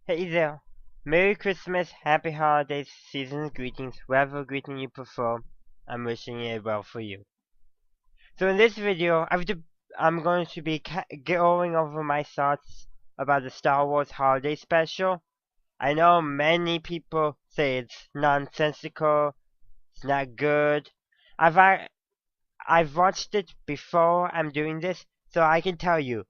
Hey there. Merry Christmas, Happy Holidays, season's greetings, whatever greeting you prefer. I'm wishing it well for you. So in this video, I'm going to be going over my thoughts about the Star Wars Holiday Special. I know many people say it's nonsensical, it's not good. I've I, I've watched it before I'm doing this, so I can tell you,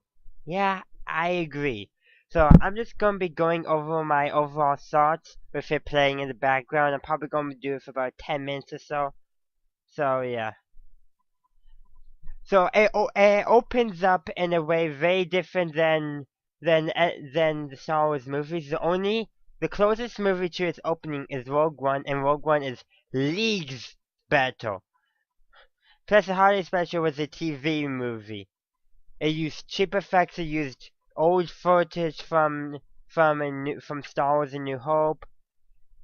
yeah, I agree. So I'm just gonna be going over my overall thoughts with it playing in the background. I'm probably gonna do it for about 10 minutes or so. So yeah. So it opens up in a way very different than the Star Wars movies. The closest movie to its opening is Rogue One, and Rogue One is leagues better. Plus, the Holiday Special was a TV movie. It used cheap effects. It used old footage from Star Wars: A New Hope.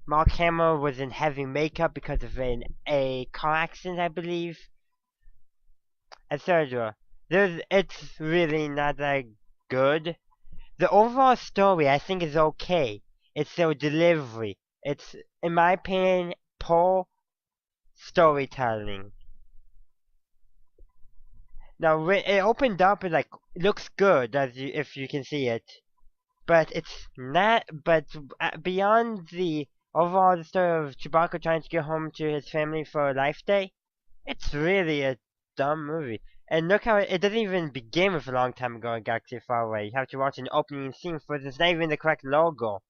Mark Hamill was in heavy makeup because of a car accident, I believe, etc. It's really not that good. The overall story, I think, is okay. It's their delivery. It's, in my opinion, poor storytelling. Now, when it opened up, it looks good if you can see it, but it's not. But beyond the story of Chewbacca trying to get home to his family for Life Day, it's really a dumb movie. And look how it doesn't even begin with a long time ago in Galaxy Far Away. You have to watch an opening scene for it. It's not even the correct logo.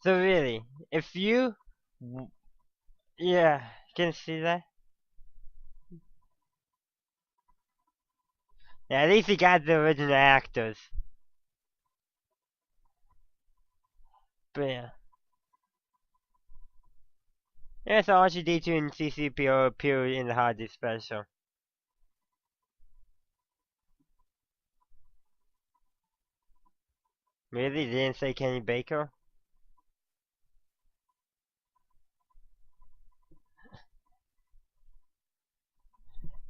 So really, if you, yeah, can you see that? Yeah, at least you got the original actors. But yeah. Yes, RGD2 and CCPO appear in the Holiday Special. Really? They didn't say Kenny Baker?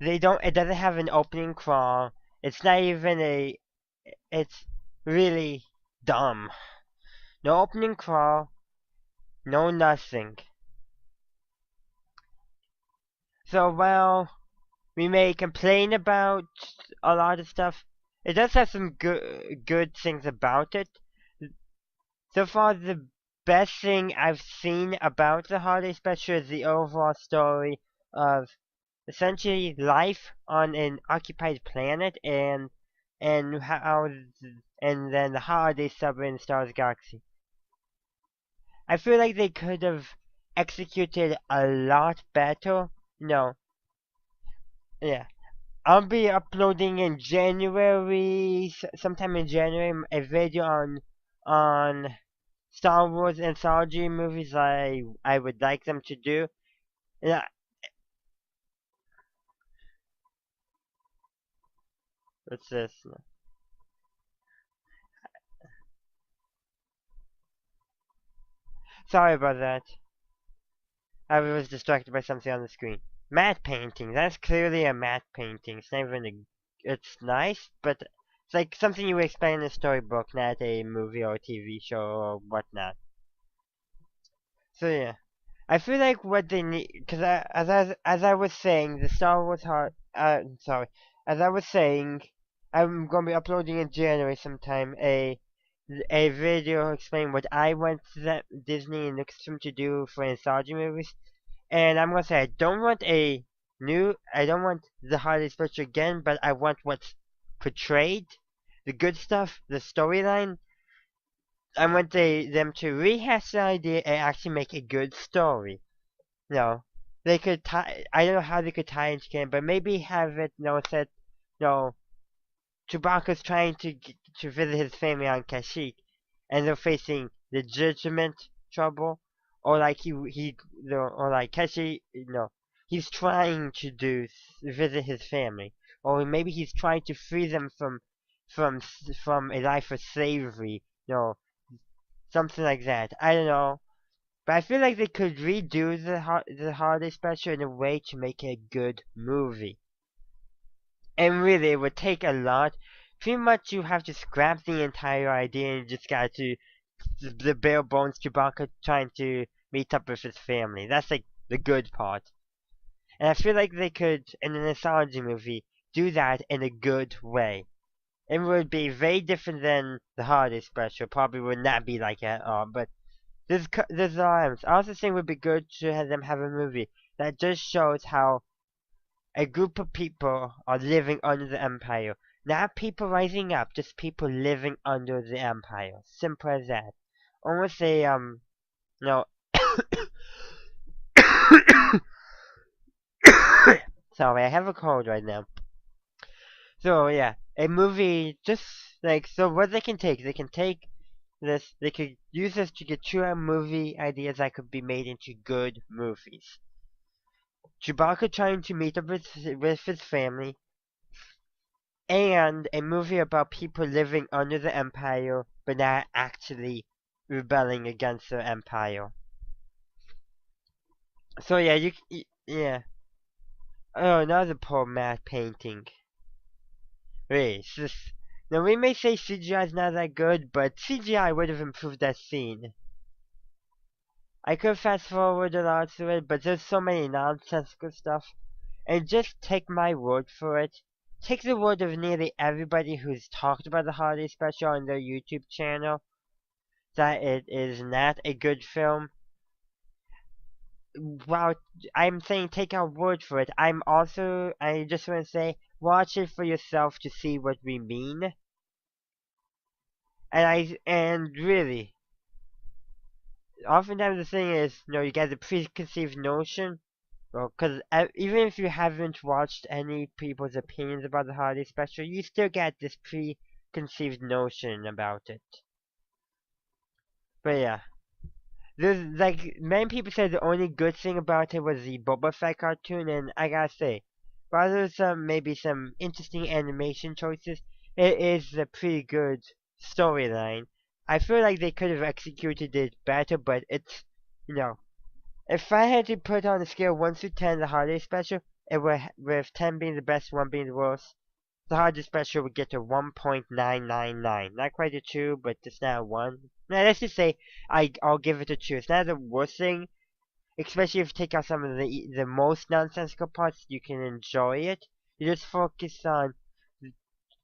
They don't, it doesn't have an opening crawl. It's not even it's really dumb. No opening crawl, no nothing. So, well, we may complain about a lot of stuff. It does have some good things about it. So far, the best thing I've seen about the Holiday Special is the overall story of essentially life on an occupied planet and how and then the holiday subway in Star Wars Galaxy. I feel like they could have executed a lot better. No, yeah. I'll be uploading in January, sometime in January, a video on Star Wars anthology movies I would like them to do. Yeah, what's this? Sorry about that. I was distracted by something on the screen. Matte painting. That's clearly a matte painting. It's not even a. It's nice, but it's like something you would expect in a storybook, not a movie or a TV show or whatnot. So yeah, I feel like what they need, because as I was saying, the Star Wars heart. Sorry, as I was saying, I'm gonna be uploading in January sometime a video explaining what I want Disney and Lucasfilm to do for anthology movies. And I'm gonna say I don't want the holiday special again, but I want what's portrayed, the good stuff, the storyline. I want them to rehash the idea and actually make a good story. No, they could tie. I don't know how they could tie into canon, but maybe have it. No, said no. Chewbacca's trying to visit his family on Kashyyyk, and they're facing legitimate trouble, or like or like Kashyyyk, he's trying to visit his family, or maybe he's trying to free them from from a life of slavery, something like that. I don't know, but I feel like they could redo the holiday special in a way to make it a good movie. And really, it would take a lot pretty much you have to scrap the entire idea and you just got to the bare bones Chewbacca trying to meet up with his family. That's like the good part. And I feel like they could, in an anthology movie, do that in a good way. It would be very different than the holiday special. Probably would not be like that at all. But there's I also think it would be good to have them have a movie that just shows how a group of people are living under the Empire. Not people rising up, just people living under the Empire. Simple as that. Almost a, no. Sorry, I have a cold right now. So, yeah, a movie just like, so what they can take this, they could use this to get 2 movie ideas that could be made into good movies. Chewbacca trying to meet up with his family, and a movie about people living under the Empire but not actually rebelling against the Empire. So yeah, yeah. Oh, another poor matte painting. Wait, it's just, now we may say CGI is not that good, but CGI would have improved that scene. I could fast forward a lot to it, but there's so many nonsensical stuff. And just take my word for it. Take the word of nearly everybody who's talked about the holiday special on their YouTube channel that it is not a good film. Well, I'm saying take our word for it. I just want to say, watch it for yourself to see what we mean. And really, oftentimes the thing is, you get a preconceived notion. Well, because even if you haven't watched any people's opinions about the holiday special, you still get this preconceived notion about it. But yeah. There's, like, many people said the only good thing about it was the Boba Fett cartoon, and I gotta say, while there's maybe some interesting animation choices, it is a pretty good storyline. I feel like they could have executed it better, but it's, you know, if I had to put on a scale 1 to 10 the holiday special, it would, with 10 being the best, 1 being the worst, the holiday special would get a 1.999. Not quite a 2, but it's not a 1. Now, let's just say I'll give it a 2. It's not the worst thing, especially if you take out some of the most nonsensical parts, you can enjoy it. You just focus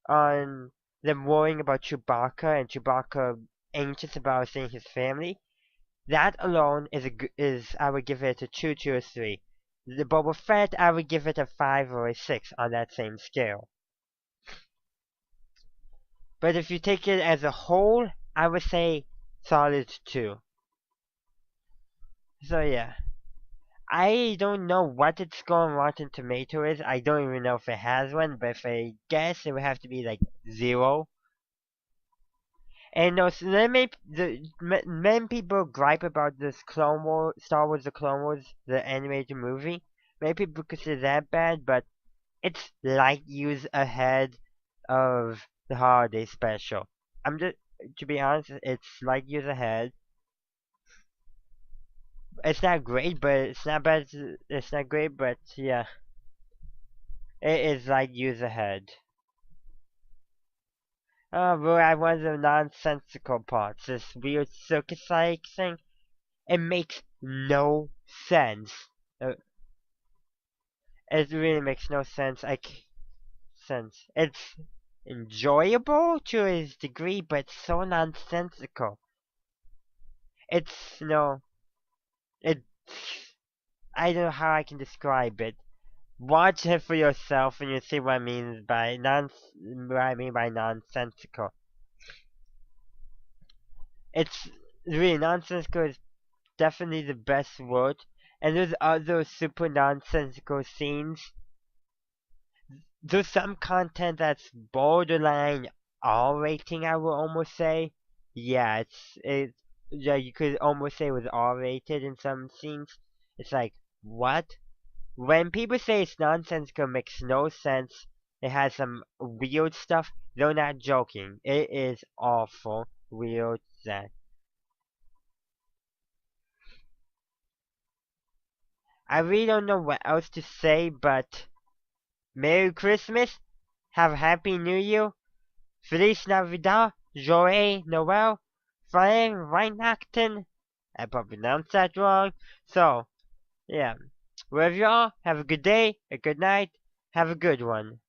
on them worrying about Chewbacca and Chewbacca anxious about seeing his family. That alone is I would give it a 2, 2, or 3. The Boba Fett, I would give it a 5 or a 6 on that same scale. But if you take it as a whole, I would say solid 2. So yeah. I don't know what its score on Rotten Tomato is. I don't even know if it has one, but if I guess, it would have to be like 0. And no, so many people gripe about this Star Wars: The Clone Wars, the animated movie. Many people consider that bad, but it's light years ahead of the holiday special. To be honest, it's light years ahead. It's not great, but it's not bad. It's not great, but yeah, it is light years ahead. Oh, but I want the nonsensical parts. This weird circus-like thing. It makes no sense. It really makes no sense. It's enjoyable to a degree, but so nonsensical. It's it. I don't know how I can describe it. Watch it for yourself, and you see what I mean by nonsensical. It's really nonsensical is definitely the best word. And there's other super nonsensical scenes. There's some content that's borderline R rating, I would almost say. Yeah, yeah, you could almost say it was R rated in some scenes. It's like, what? When people say it's nonsensical, it makes no sense. It has some weird stuff. They're not joking. It is awful. Weird that. I really don't know what else to say, but Merry Christmas. Have a Happy New Year. Feliz Navidad, Joyeux Noel, Frohe Weihnachten. I probably pronounced that wrong. So, yeah. Wherever you are, have a good day, a good night, have a good one.